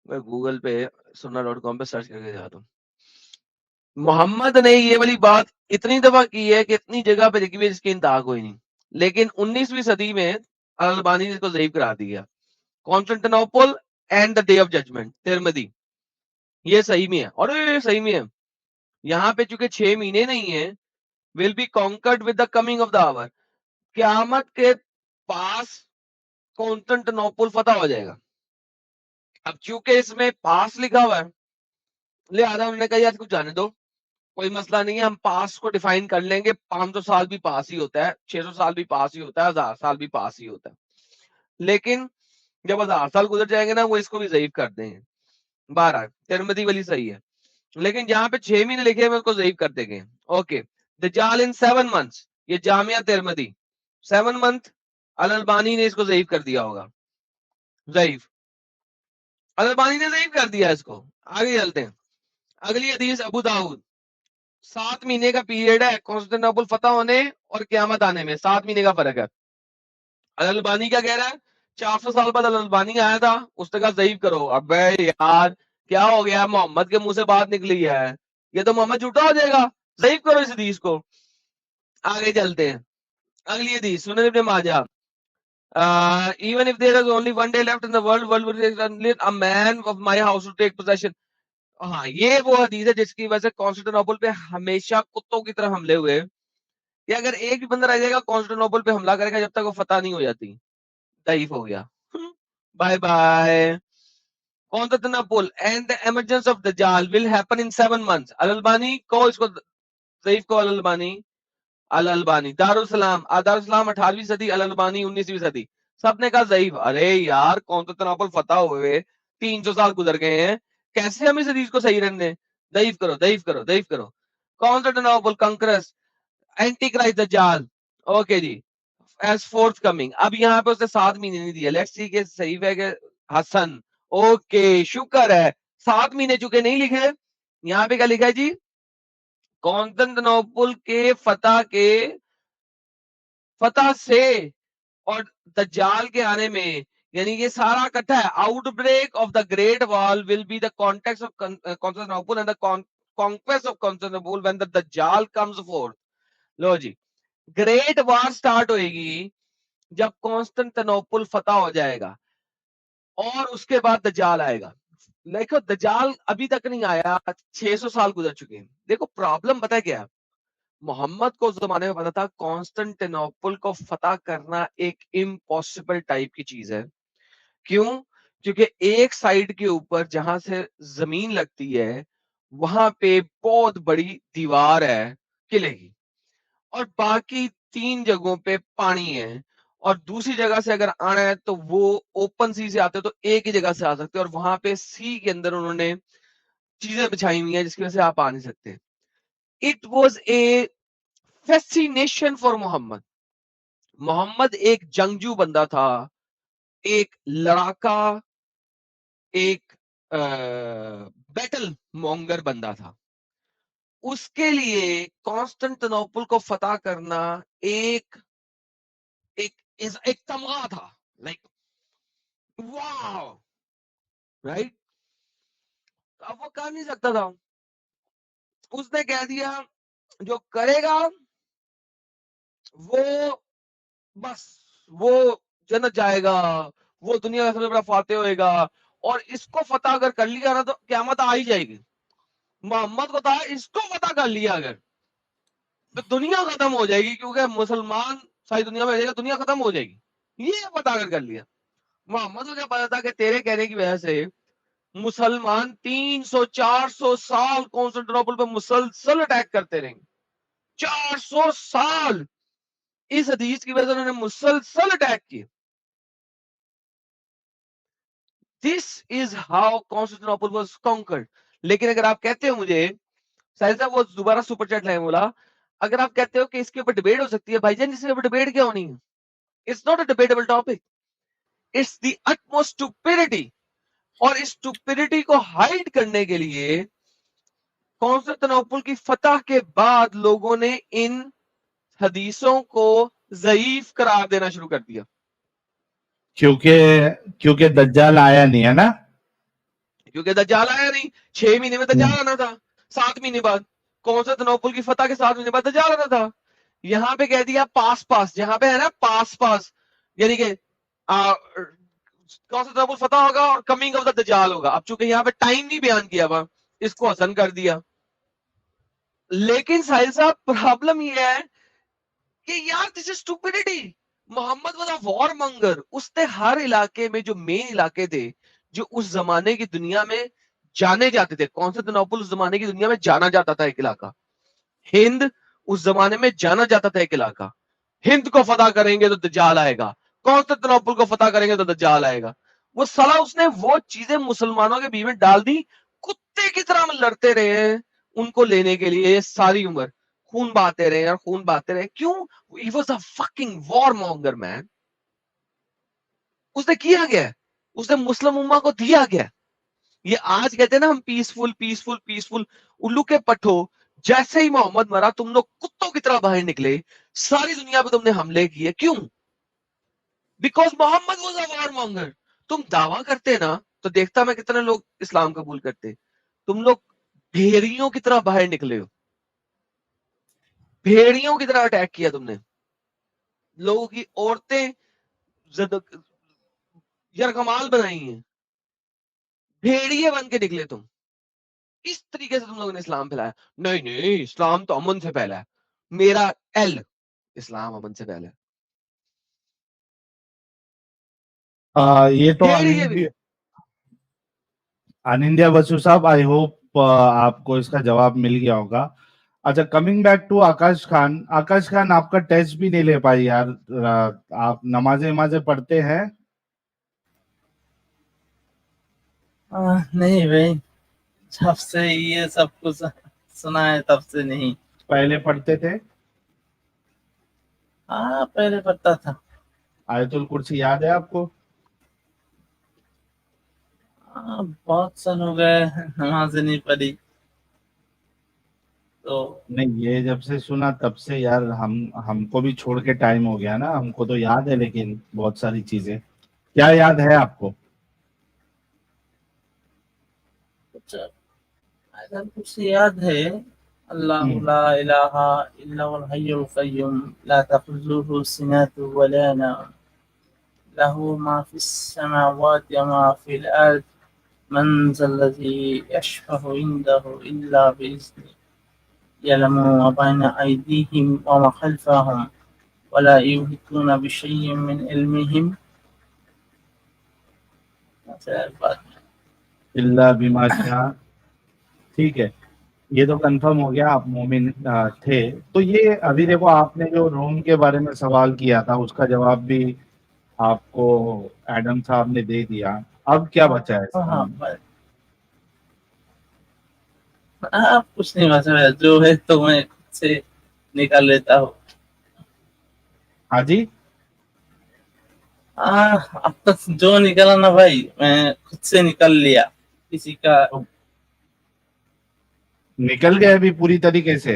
मैं गूगल पे sunnah.com पे सर्च करके जाता हूँ। मोहम्मद ने ये वाली बात इतनी दफा की है कि इतनी जगह पे लिखी हुई है जिसकी इंतहा कोई नहीं। लेकिन 19वीं सदी में अल्बानी ने इसको ज़ईफ करा दिया। Constantinople and the day of judgment, Tirmidhi, ये सही में है। और ये सही में है। यहाँ पे चूंकि 6 महीने नहीं है, will be conquered with the coming of the hour, क़यामत के पास कॉन्स्टेंटिनोपल फतह हो जाएगा। अब चूंकि इसमें पास लिखा हुआ है, लिहाजा उन्होंने कहा यार कुछ जाने दो, कोई मसला नहीं है, हम पास को डिफाइन कर लेंगे। 500 साल भी पास ही होता है, 600 साल भी पास ही होता है, 1000 साल भी पास ही होता है। लेकिन जब 1000 साल गुजर जाएंगे ना, वो इसको भी ज़ईफ कर देंगे। 12 तिरमिज़ी वाली सही है, लेकिन जहां पे 6 महीने लिखे हैं उसको ज़ईफ कर देंगे। ओके, दज्जाल इन 7 months, ये जामिया तिरमिज़ी 7 month, अल अलबानी ने इसको ज़ईफ कर दिया होगा। ज़ईफ, अल अलबानी ने ज़ईफ कर दिया इसको। आगे चलते हैं। अगली हदीस अबू दाऊद। 7 महीने का पीरियड है कॉन्स्टेंटिनोपल फतह होने और क़यामत आने में, 7 महीने का फर्क है। अल अलबानी क्या कह रहा है? 400 साल बाद अल अलबानी आया था, उसने कहा ज़ईफ करो। अबे यार क्या हो गया, मोहम्मद के मुंह से बात निकली है, ये तो मोहम्मद झूठा हो जाएगा, ज़ईफ करो इस हदीस को। आगे चलते हैं। अगली हदीस सुनन इब्न माजा। Even if there is only one day left in the world will take a man of my house to take possession. हाँ, ये वो हदीस है जिसकी वजह से कॉन्स्टेंटिनोपल पे हमेशा कुत्तों की तरह हमले हुए कि अगर एक भी बंदा रह जाएगा कॉन्स्टेंटिनोपल पे हमला करेगा जब तक वो फतह नहीं हो जाती। तईफ हो गया। Bye bye. Constantinople and the emergence of Dajjal will happen in 7 months. Al-Albani को इसको ज़ईफ को अल-अल्बानी दारुसलाम 18वीं सदी, अल-अल्बानी 19वीं सदी, सबने कहा ज़ईफ। अरे यार कॉन्स्टेंटिनोपल फतह हुए 300 साल गुजर गए हैं, कैसे हम इस हदीस को सही रहने दें? ज़ईफ करो, ज़ईफ करो, ज़ईफ करो। कॉन्स्टेंटिनोपल कंकरस एंटीक्राइस्ट दज्जाल, ओके जी, एज फोर्थ कमिंग। अब यहाँ पे उसने 7 महीने नहीं दिया, लेट्स सी के सही है कि हसन, ओके शुक्र है 7 महीने चुके नहीं लिखे। यहाँ पे क्या लिखा है जी? कॉन्स्टेंटिनोपल के फतह से और दज्जाल के आने में, यानी ये सारा इकट्ठा है। Outbreak of the great wall will be the context of Constantinople and the conquest of Constantinople when the दज्जाल कम्स फोर्थ। लो जी, ग्रेट वॉर स्टार्ट होएगी जब कॉन्स्टेंटिनोपल फतह हो जाएगा और उसके बाद दज्जाल आएगा। देखो दज्जाल अभी तक नहीं आया, 600 साल गुजर चुके हैं। देखो प्रॉब्लम पता है क्या है? मोहम्मद को उस जमाने में पता था कॉन्स्टेंटिनोपल को फतह करना एक इम्पॉसिबल टाइप की चीज है। क्यों? क्योंकि एक साइड के ऊपर जहां से जमीन लगती है वहां पे बहुत बड़ी दीवार है किले की, और बाकी 3 जगहों पे पानी है, और दूसरी जगह से अगर आना है तो वो ओपन सी से आते हो तो एक ही जगह से आ सकते हैं, और वहां पे सी के अंदर उन्होंने चीजें बिछाई हुई हैं जिसकी वजह से आप आ नहीं सकते। It was a fascination for Muhammad. Muhammad एक जंगजू बंदा था, एक लड़ाका, एक बैटल मॉन्गर बंदा था। उसके लिए कॉन्स्टेंटिनोपल को फतह करना एक एक एक तमगा था, लाइक वाओ, राइट? अब वो कर नहीं सकता था। उसने कह दिया जो करेगा वो बस वो जन्नत जाएगा, वो दुनिया का सबसे बड़ा फातेह होएगा, और इसको फतह अगर कर लिया ना तो क़यामत आ ही जाएगी। मोहम्मद को था इसको फतह कर लिया अगर तो दुनिया खत्म हो जाएगी, क्योंकि मुसलमान सारी दुनिया में रहेगा, दुनिया खत्म हो जाएगी। ये फतह अगर कर लिया। मोहम्मद को क्या पता था कि तेरे कहने की वजह से मुसलमान 300-400 साल कॉन्स्टेंटिनोपल पे मुसलसल अटैक करते रहेंगे। 400 साल इस हदीस की वजह से उन्होंने मुसलसल अटैक किए। This is how Constantinople was conquered. लेकिन अगर आप कहते हो मुझे, साहिल साहब वो दोबारा सुपर चैट लाए बोला, अगर आप कहते हो कि इसके ऊपर डिबेट हो सकती है, भाईजान इसके ऊपर डिबेट क्या होनी है? It's not a debatable topic, it's the utmost stupidity. और इस स्टुपिडिटी को हाइड करने के लिए कॉन्स्टेंटिनोपल की फतह के बाद लोगों ने इन हदीसों को ज़ईफ करार देना शुरू कर दिया। क्योंकि दज्जाल आया नहीं है ना, क्योंकि दज्जाल आया नहीं। 6 महीने में दज्जाल आना था, 7 महीने बाद कॉन्स्टेंटिनोपल की फतह के 7 महीने बाद दज्जाल आना था। यहाँ पे कह दिया पास, जहां पे है ना पास, यानी कि कॉन्स्टेंटिनोपल फतह होगा और कमिंग ऑफ द दज्जाल होगा। अब चूंकि यहाँ पे टाइम नहीं बयान किया हुआ, इसको हसन कर दिया। लेकिन साहिल साहब प्रॉब्लम ये है कि यार दिस इज स्टुपिडिटी। मोहम्मद वाला वॉर मंगर, उसने हर इलाके में जो मेन इलाके थे जो उस जमाने की दुनिया में जाने जाते थे, कॉन्स्टेंटिनोपल उस जमाने की दुनिया में जाना जाता था एक इलाका, हिंद उस जमाने में जाना जाता था एक इलाका। हिंद को फतह करेंगे तो दज्जाल आएगा, कॉन्स्टेंटिनोपल को फतह करेंगे तो दज्जाल आएगा। वो साला उसने वो चीजें मुसलमानों के बीच में डाल दी, कुत्ते की तरह हम लड़ते रहे हैं उनको लेने के लिए सारी उम्र, खून बहाते रहे और खून बहाते रहे। क्यों? He was a fucking war monger man. उसने किया गया, उसने मुस्लिम उम्मा को दिया गया। ये आज कहते हैं ना हम पीसफुल, उल्लू के पट्टो, जैसे ही मोहम्मद मरा तुम लोग कुत्तों की तरह बाहर निकले, सारी दुनिया पे तुमने हमले किए। क्यों? Because Muhammad was a warmonger. तुम दावा करते ना तो देखता मैं कितने लोग इस्लाम कबूल करते। तुम लोग भेड़ियों की तरह बाहर निकले हो, भेड़ियों की तरह अटैक किया तुमने, लोगों की औरतें यरगमाल बनाई हैं, भेड़िए बन के निकले तुम। इस तरीके से तुम लोगों ने इस्लाम फैलाया। नहीं इस्लाम तो अमन से पहला है, मेरा एल इस्लाम अमन से पहले। ये तो भेड़िए अभी भी भी अनिंद्या बसु साहब, आई होप आपको इसका जवाब मिल गया होगा। अच्छा, कमिंग बैक टू आकाश खान। आकाश खान, आपका टेस्ट भी नहीं ले पाई यार। आप नमाजें वमाजें पढ़ते हैं? नहीं भाई, जब से ये सब कुछ सुना है तब से नहीं। पहले पढ़ते थे? हाँ, पहले पढ़ता था। आयतुल कुर्सी याद है आपको? बहुत साल हो गए नमाज नहीं पढ़ी तो। नहीं, ये जब से सुना तब से यार हमको भी छोड़ के टाइम हो गया ना। हमको तो याद है, लेकिन बहुत सारी चीजें। क्या याद है आपको? कुछ ऐसा कुछ याद है। अल्लाह हम्म। ला इलाहा इल्लहुल हय्युल कय्यूम ला तखुजुहु सिनतु वला नौम लहू मा फिस समावाति व मा फिल अर्द मन ज़ल्लज़ी यशफ़अु इंदहु इल्ला बिइज़्निहि यअलमु मा बैना अयदीहिम व मा खल्फ़हुम वला युहीतूना बिशय'इन मिन इल्मिहिम। इल्ला बिमा शाअ। ठीक है, ये तो कंफर्म हो गया, आप मोमिन थे। तो ये अभी देखो, आपने जो रोम के बारे में सवाल किया था उसका जवाब भी आपको एडम साहब ने दे दिया। अब क्या बचा है हाँ, इस्लाम में? कुछ नहीं बचा है, जो है तो मैं खुद से निकाल लेता हूँ। हाँ जी। अब तक जो निकाला ना भाई, मैं खुद से निकाल लिया। किसी का तो निकल गए अभी पूरी तरीके से?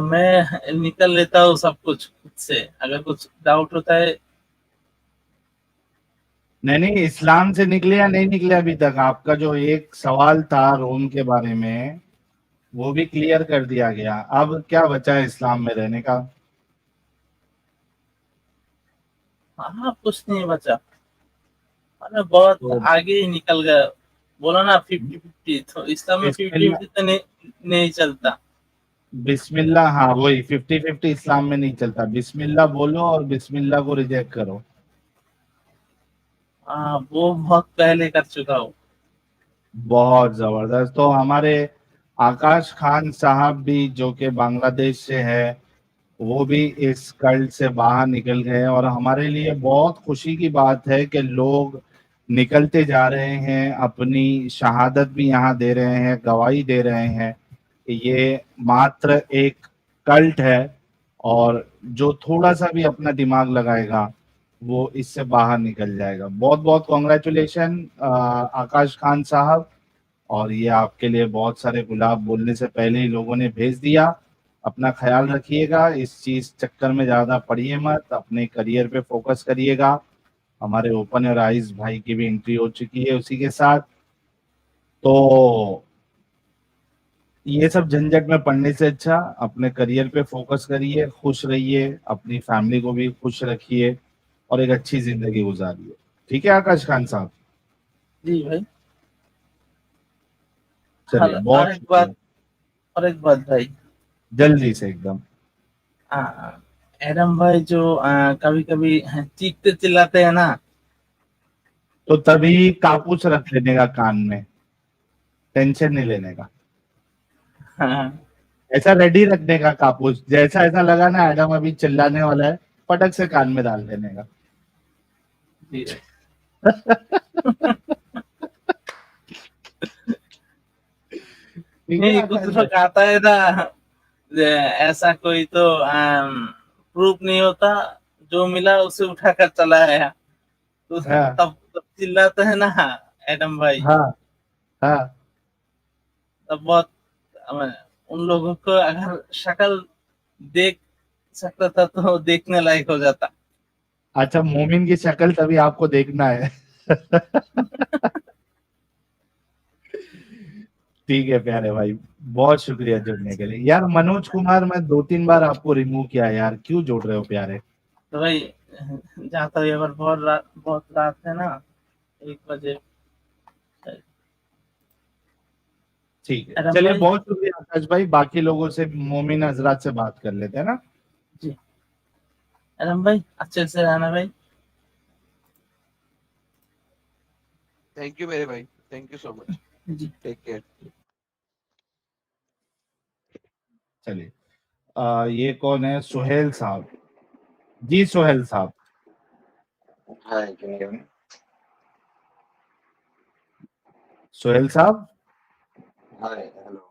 मैं निकाल लेता हूँ सब कुछ खुद से, अगर कुछ डाउट होता है। नहीं नहीं, इस्लाम से निकले या नहीं निकले अभी तक? आपका जो एक सवाल था रोम के बारे में, वो भी क्लियर कर दिया गया। अब क्या बचा है इस्लाम में रहने का? कुछ नहीं बचा। अरे बहुत तो आगे ही निकल गया। बोला ना 50-50, तो इस्लाम में 50-50 बिस्मिल्लाह। तो नहीं चलता। बिस्मिल्लाह, हाँ वही 50-50 इस्लाम में नहीं चलता। बिस्मिल्लाह बोलो और बिस्मिल्लाह को रिजेक्ट करो। वो बहुत पहले कर चुका हूँ। बहुत जबरदस्त। तो हमारे आकाश खान साहब भी, जो कि बांग्लादेश से है, वो भी इस कल्ट से बाहर निकल गए। और हमारे लिए बहुत खुशी की बात है कि लोग निकलते जा रहे हैं, अपनी शहादत भी यहाँ दे रहे हैं, गवाही दे रहे हैं कि ये मात्र एक कल्ट है, और जो थोड़ा सा भी अपना दिमाग लगाएगा वो इससे बाहर निकल जाएगा। बहुत बहुत कॉन्ग्रेचुलेशन आकाश खान साहब। और ये आपके लिए बहुत सारे गुलाब बोलने से पहले ही लोगों ने भेज दिया। अपना ख्याल रखिएगा, इस चीज चक्कर में ज्यादा पड़िए मत, अपने करियर पे फोकस करिएगा। हमारे ओपन और आइज भाई की भी एंट्री हो चुकी है उसी के साथ। तो ये सब झंझट में पढ़ने से अच्छा अपने करियर पे फोकस करिए, खुश रहिए, अपनी फैमिली को भी खुश रखिए और एक अच्छी जिंदगी गुजारिए। ठीक है आकाश खान साहब? जी भाई। चलिए, और बहुत एक बात शुक्रिया। और एक बात भाई। जल्दी से एकदम। आ, एडम भाई जो कभी कभी चीखते चिल्लाते हैं ना। तो तभी कापूस रख लेने का कान में, टेंशन नहीं लेने का। हाँ, ऐसा रेडी रखने का कापूस, जैसा ऐसा लगा ना एडम अभी चिल्लाने वाला है, पटक से कान में डाल देने का। जी भाई। ठीक है नहीं, कुछ आकाश भाई? लोग आता है ना, ऐसा कोई तो प्रूफ नहीं होता, जो मिला उसे उठाकर चला आया, तो हाँ तब चिल्लाते हैं ना एडम भाई। हाँ हाँ। तब बहुत उन लोगों को अगर शक्ल देख सकता था तो देखने लायक हो जाता। अच्छा, मोमिन की शक्ल तभी आपको देखना है। ठीक है प्यारे भाई, बहुत शुक्रिया जुड़ने के लिए यार। मनोज कुमार, मैं 2-3 बार आपको रिमूव किया यार, क्यों जोड़ रहे हो प्यारे? तो भाई, जाता हुआ पर बहुत रात है ना, 1 बजे। ठीक है, एडम चलिए, भाई। बहुत शुक्रिया आकाश भाई। बाकी लोगों से, मोमिन हजरात से बात कर लेते हैं ना। जी, एडम भाई अच्छे से रहना भाई। थैंक यू मेरे भाई, थैंक यू सो मच, जी टेक केयर। चलिए, ये कौन है? सुहेल साहब। जी सुहेल साहब। Hi, can you hear me? Suhail साहब, Hi, hello.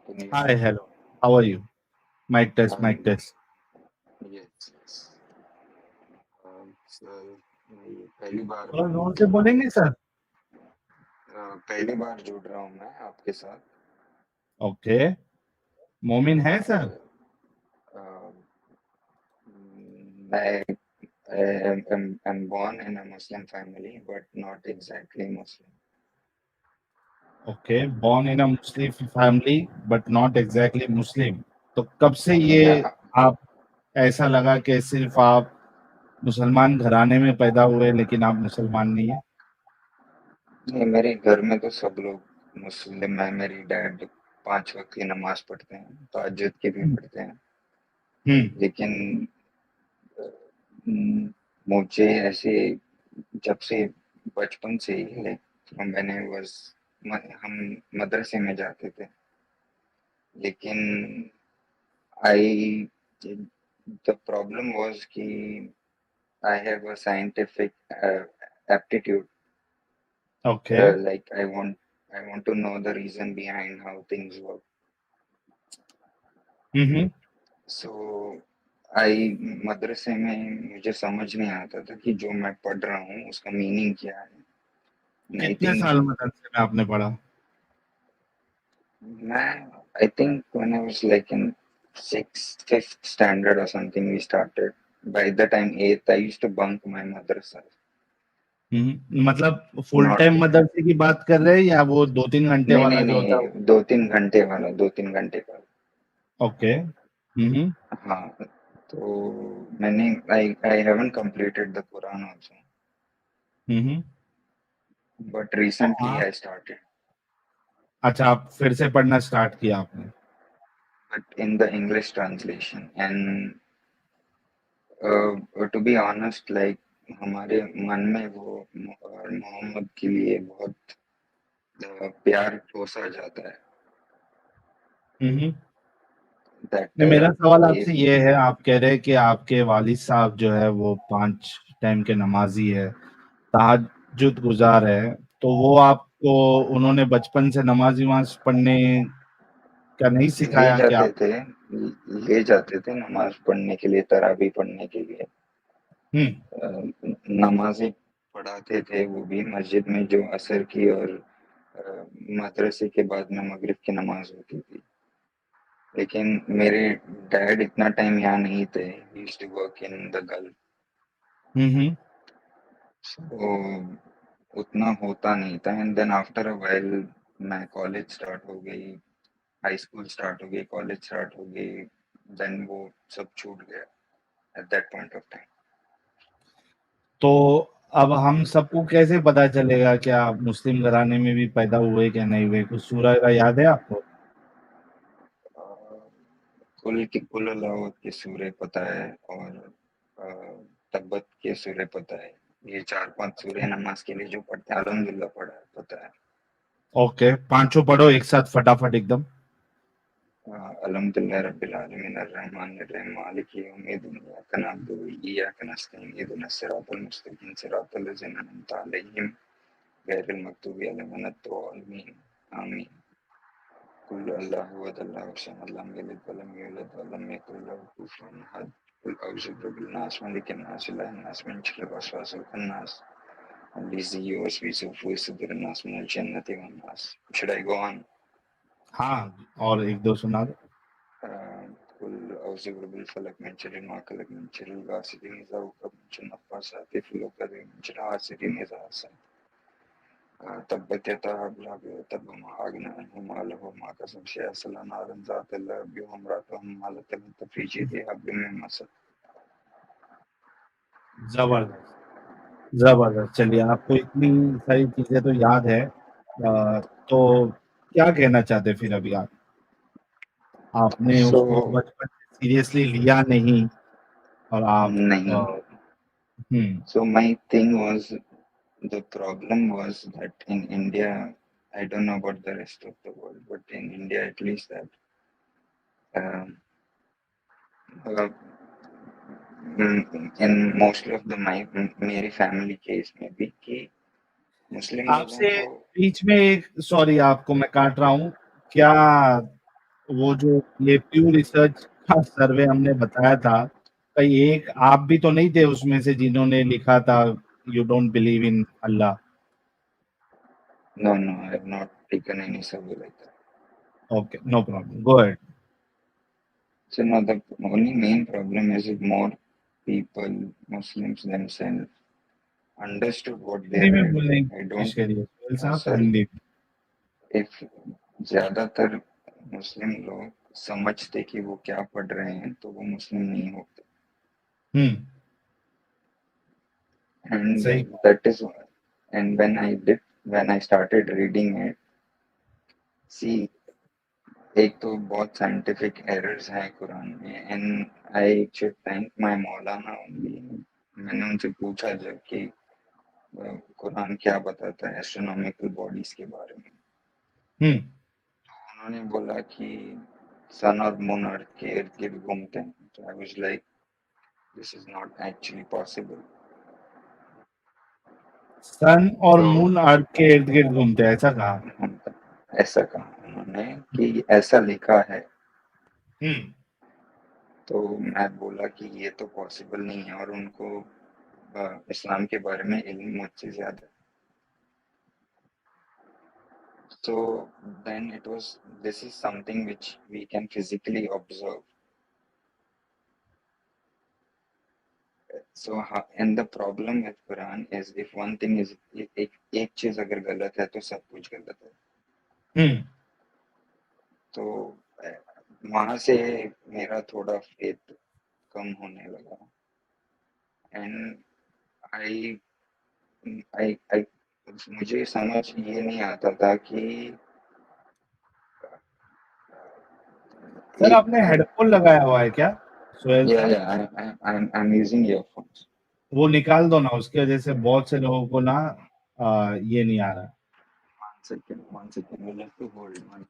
Can you hear hi me? Hello, how are you? Mike test, mike I'm test. yes, yes. Sir मैं ये पहली बार थोड़ा जोर से बोलेंगे सर? पहली बार जुड़ रहा हूँ मैं आपके साथ। ओके, मोमिन है और सर? मैं I'm born in a Muslim family, but not exactly Muslim. Okay, born in a Muslim family but not exactly Muslim। तो कब से ये मैं आप ऐसा लगा कि सिर्फ आप मुसलमान घराने में पैदा हुए लेकिन आप मुसलमान नहीं है? नहीं, मेरे घर में तो सब लोग मुस्लिम है। मेरी डैड 5 वक्त की नमाज पढ़ते हैं, तहज्जुद की भी पढ़ते हैं। लेकिन मुझे ऐसे जब से बचपन से ही like from when I was हम मदरसे में जाते थे, लेकिन आई द प्रॉब्लम वाज कि I have a scientific aptitude, okay. Like I want to know the reason behind how things work. Hmm. So I मदरसे में मुझे समझ नहीं आता था कि जो मैं पढ़ रहा हूँ उसका मीनिंग क्या है। आई कितने थिंक साल मदरसे में आपने पढ़ा? I think when I was like in fifth standard or something, we started. By the time eighth, I used to bunk my madrasa. मतलब फुल Not टाइम मदरसे की बात कर रहे हैं या वो 2-3 घंटे नहीं वाला नहीं जो होता है? नहीं 2-3 घंटे वाला, 2-3 घंटे का। ओके। हाँ, तो मैंने I haven't completed the Quran also, but recently आप I started. अच्छा, आप फिर से पढ़ना स्टार्ट किया आपने? But in the English translation, and to be honest, like हमारे मन में वो और मोहम्मद के लिए बहुत प्यार पोसा जाता है। That नहीं, मेरा सवाल if आपसे ये है, आप कह रहे हैं कि आपके वालिद साहब जो है वो 5 टाइम के नमाजी है, तहज्जुद गुजार है, तो वो आपको उन्होंने बचपन से नमाज पढ़ने का नहीं ले सिखाया कि जाते आप? थे ले जाते थे नमाज पढ़ने के लिए, तरावी पढ़ने के लिए। नमाजें पढ़ाते थे वो भी मस्जिद में, जो असर की और मदरसे के बाद में मगरिब की नमाज होती थी। लेकिन मेरे डैड इतना टाइम यहाँ नहीं थे, he used to work in the Gulf, so उतना होता नहीं था। And then after a while मैं कॉलेज स्टार्ट हो गई, हाई स्कूल स्टार्ट हो गई, कॉलेज स्टार्ट हो गई, देन वो सब छूट गया at that point of time. तो अब हम सबको कैसे पता चलेगा कि आप मुस्लिम घराने में भी पैदा हुए क्या नहीं हुए? कुछ सूरह का याद है आपको? कुल अल्लाह के सूरे पता है, और तब्बत के सूरे पता है। ये 4-5 सूरे नमाज के लिए जो पढ़ते हैं, अल्हम्दुलिल्लाह पढ़ा है, पता है। ओके, पांचों पढ़ो एक साथ फटाफट एकदम। अल्हम्दुलिल्लाह रब्बिल आलमीन अर्रहमानिर रहीम मालिकि यौमिद्दीन इय्याका नअबुदु व इय्याका नस्तईन इहदिनस सिरातल मुस्तकीम सिरातल लज़ीना अनअमता अलैहिम गैरिल मग़दूबि अलैहिम वलद्दॉलीन आमीन। कुल अल्लाहु अहद अल्लाहु समद लम यलिद वलम यूलद वलम यकुल लहू कुफुवन अहद। कुल अऊज़ु बिरब्बिन नास मलिकिन नास इलाहिन नास मिन शर्रिल वसवासिल खन्नास अल्लज़ी युवस्विसु फ़ी सुदूरिन नास मिनल जन्नति वन नास। Should I go on? हाँ, और एक दो सुना दो। कुल औज़ु बिरब्बिल फलक मिन शर्रि मा खलक मिन शर्रिल गासिकिन इज़ा वक़ब मिन शर्रि नफ़्फ़ासाति फ़िल उक़द मिन शर्रि हासिदिन इज़ा हसद। तब्बत यदा अबी लहब तब मा अगना अन्हु मालुहु मा कसब सयस्ला नारन ज़ात लहब व इम्रअतुहु हम्मालतल हतब फ़ी जीदिहा हब्लुम मिन मसद। जबरदस्त, जबरदस्त। चलिए, आपको इतनी सारी चीजें तो याद है, तो क्या कहना चाहते फिर अभी आप? आपने सो उसको बचपन से सीरियसली लिया नहीं और आप नहीं, hmm so my thing was the problem was that in India, I don't know about the rest of the world, but in India at least, that um, uh, in most of the my मेरी family case में भी कि मुस्लिम लोगों आपसे को बीच में एक, sorry आपको मैं काट रहा हूँ, क्या वो जो ये प्यू रिसर्च का सर्वे हमने बताया था, कहीं एक आप भी तो नहीं थे उसमें से जिन्होंने लिखा था you don't believe in Allah? no, I have not taken any survey like that. Okay, no problem, go ahead. So now the only main problem is if more people, Muslims themselves, understood what they Hindi में read. बोलने की I कोशिश don't, करिए सोहेल साहब, sorry, Hindi में. if ज्यादातर मुस्लिम लोग समझते कि वो क्या पढ़ रहे हैं तो वो मुस्लिम नहीं होते. And सही. that is why. And when I started reading it, see, एक तो बहुत साइंटिफिक एरर्स हैं कुरान में, and I should thank my Maulana only. मैंने उनसे पूछा जब कि कुरान क्या बताता है एस्ट्रोनॉमिकल बॉडीज के बारे में. उन्होंने बोला कि सन और मून अर्थ के इर्द गिर्द घूमते हैं. तो I was like, this is not actually possible. Sun और तो मून अर्थ के इर्द गिर्द घूमते हैं, ऐसा कहा? ऐसा कहा उन्होंने कि ऐसा लिखा है. तो मैं बोला कि ये तो पॉसिबल नहीं है, और उनको इस्लाम के बारे में इल्म मुझसे ज्यादा. So then it was, this is something which we can physically observe. So and the problem with Quran is if one thing is एक चीज अगर गलत है तो सब कुछ गलत है. तो वहां से मेरा थोड़ा फेथ कम होने लगा. एंड आई आई मुझे समझ ये नहीं आता था कि सर आपने हेडफोन लगाया हुआ है क्या सोहेल या साहब? I am using earphones. वो निकाल दो ना, उसकी वजह से बहुत से लोगों को ना ये नहीं आ रहा. One second, we'll have to hold one.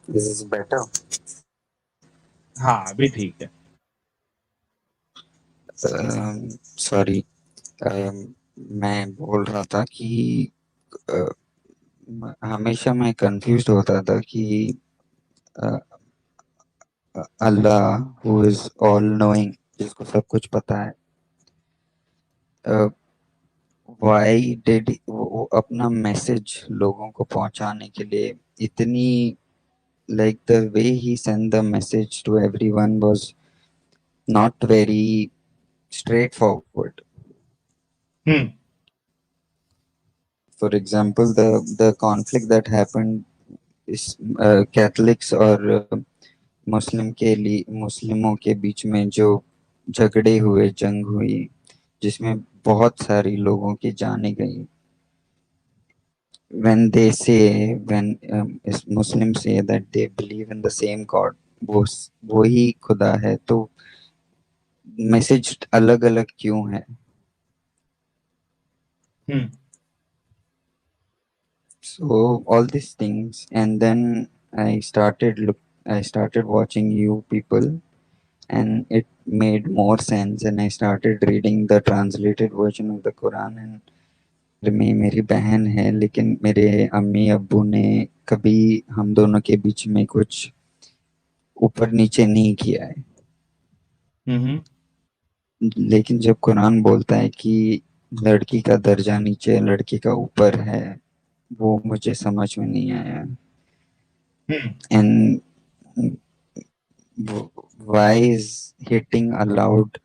This is better. हाँ, अभी ठीक है. सॉरी, मैं बोल रहा था कि हमेशा मैं कंफ्यूज होता था कि अल्लाह हु इज ऑल नोइंग, जिसको सब कुछ पता है, व्हाई डिड वो अपना मैसेज लोगों को पहुंचाने के लिए इतनी, like the way he sent the message to everyone was not very straightforward. For example, the conflict that happened is Catholics और मुस्लिमों के बीच में जो झगड़े हुए, जंग हुई, जिसमें बहुत सारी लोगों की जानें गई. When they say, when Muslims say that they believe in the same God, वो ही खुदा है, तो मैसेज अलग अलग क्यों है? So all these things, and then I started watching you people, and it made more sense, and I started reading the translated version of the Quran. And में मेरी बहन है, लेकिन मेरे अम्मी अब्बू ने कभी हम दोनों के बीच में कुछ ऊपर नीचे नहीं किया है. लेकिन जब कुरान बोलता है कि लड़की का दर्जा नीचे, लड़की का ऊपर है, वो मुझे समझ में नहीं आया. And why is hitting allowed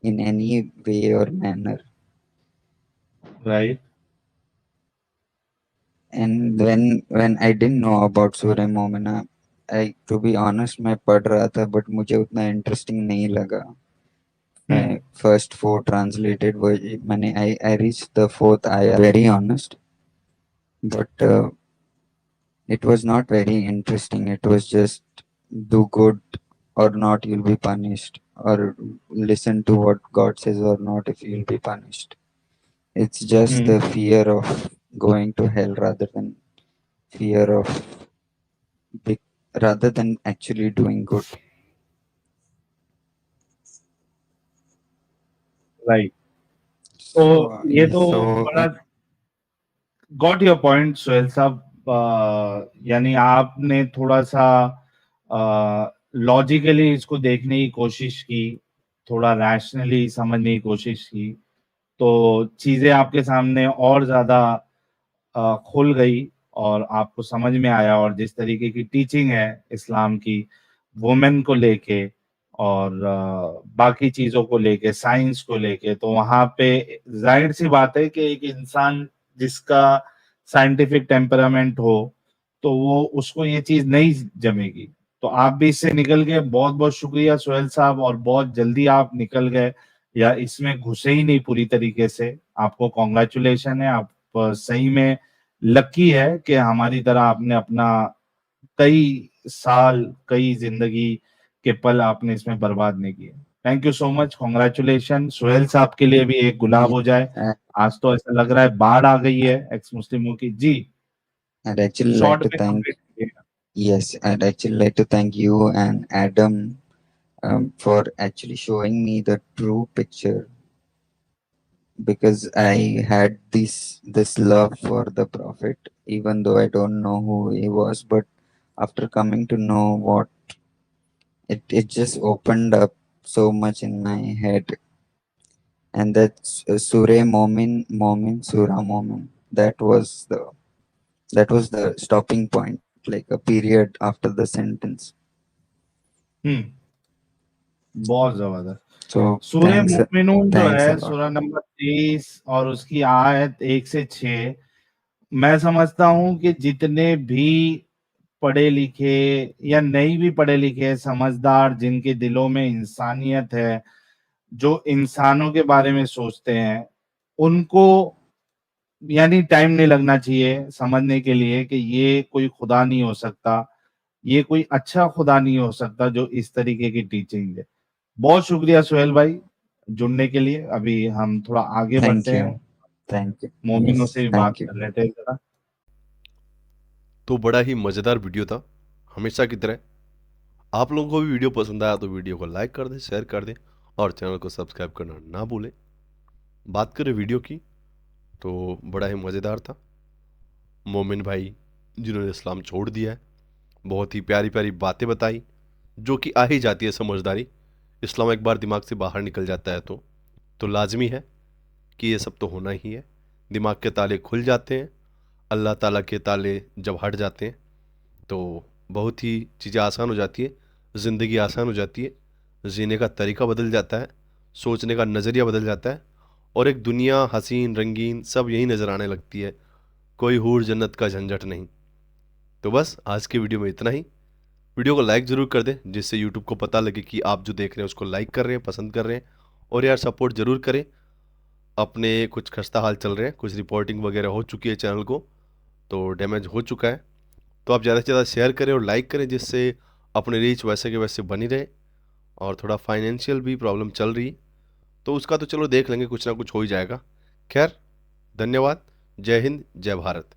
in any way or manner? Right. And when I didn't know about Surah Momina, I to be honest मैं पढ़ रहा था but मुझे उतना interesting नहीं लगा. मैं first 4 translated मैंने I reached the 4th ayah very honest, but it was not very interesting. It was just do good or not you'll be punished, or listen to what God says or not if you'll be punished. It's just the fear of going to hell fear of rather than actually doing good. Right. तो ये तो बड़ा got your point Sohail साहब. यानी आपने थोड़ा सा logically इसको देखने की कोशिश की, थोड़ा रैशनली समझने की कोशिश की, तो चीजें आपके सामने और ज्यादा खुल गई और आपको समझ में आया. और जिस तरीके की टीचिंग है इस्लाम की वुमेन को लेके और बाकी चीजों को लेके, साइंस को लेके, तो वहां पे जाहिर सी बात है कि एक इंसान जिसका साइंटिफिक टेम्परामेंट हो तो वो उसको ये चीज नहीं जमेगी. तो आप भी इससे निकल गए. बहुत बहुत शुक्रिया सोहेल साहब, और बहुत जल्दी आप निकल गए या इसमें घुसे ही नहीं पूरी तरीके से. आपको कॉन्ग्रेचुलेशन है. आप सही में लकी है कि हमारी तरह आपने अपना कई साल, कई जिंदगी के पल आपने इसमें बर्बाद नहीं किए. Thank you so much. Congratulation. Sohail साहब के लिए भी एक गुलाब हो जाए. आज तो ऐसा लग रहा है बाढ़ आ गई है एक्स मुस्लिमों की. जी, I'd actually like short to में thank complete कीजिएगा. yes, I'd actually like to thank you and Adam for actually showing me the true picture, because I had this love for the Prophet, even though I don't know who he was, but after coming to know what it just opened up so much in my head. And that's Surah Surah Momin. That was the stopping point, like a period after the sentence. बहुत जबरदस्त. So सूरह thanks, मोमिनून जो thanks है a lot. सूरह number 23 और उसकी आयत 1 से 6, मैं समझता हूं कि जितने भी पढ़े लिखे या नहीं भी पढ़े लिखे, समझदार, जिनके दिलों में इंसानियत है, जो इंसानों के बारे में सोचते हैं, उनको यानी टाइम नहीं लगना चाहिए समझने के लिए कि ये कोई खुदा नहीं हो सकता, ये कोई अच्छा खुदा नहीं हो सकता जो इस तरीके की टीचिंग दे. बहुत शुक्रिया सोहेल भाई जुड़ने के लिए. अभी हम थोड़ा आगे Thank बढ़ते हैं, you. Thank you. मोमिनों Yes, से भी thank बात you. कर लेते हैं जरा. तो बड़ा ही मज़ेदार वीडियो था हमेशा की तरह. आप लोगों को भी वीडियो पसंद आया तो वीडियो को लाइक कर दें, शेयर कर दें और चैनल को सब्सक्राइब करना ना भूलें. बात करें वीडियो की तो बड़ा ही मज़ेदार था. मोमिन भाई जिन्होंने इस्लाम छोड़ दिया है, बहुत ही प्यारी प्यारी बातें बताई जो कि आ ही जाती है समझदारी. इस्लाम एक बार दिमाग से बाहर निकल जाता है तो लाजमी है कि ये सब तो होना ही है. दिमाग के ताले खुल जाते हैं, अल्लाह ताला के ताले जब हट जाते हैं तो बहुत ही चीज़ें आसान हो जाती है, ज़िंदगी आसान हो जाती है, जीने का तरीका बदल जाता है, सोचने का नज़रिया बदल जाता है और एक दुनिया हसीन रंगीन सब यही नज़र आने लगती है. कोई हूर जन्नत का झंझट नहीं. तो बस आज के वीडियो में इतना ही. वीडियो को लाइक ज़रूर कर दें जिससे यूट्यूब को पता लगे कि आप जो देख रहे हैं उसको लाइक कर रहे हैं, पसंद कर रहे हैं. और यार सपोर्ट ज़रूर करें. अपने कुछ खस्ता हाल चल रहे हैं, कुछ रिपोर्टिंग वगैरह हो चुकी है, चैनल को तो डैमेज हो चुका है. तो आप ज़्यादा से ज़्यादा शेयर करें और लाइक करें जिससे अपनी रीच वैसे के वैसे बनी रहे. और थोड़ा फाइनेंशियल भी प्रॉब्लम चल रही तो उसका तो चलो देख लेंगे, कुछ ना कुछ हो ही जाएगा. खैर, धन्यवाद. जय हिंद, जय भारत.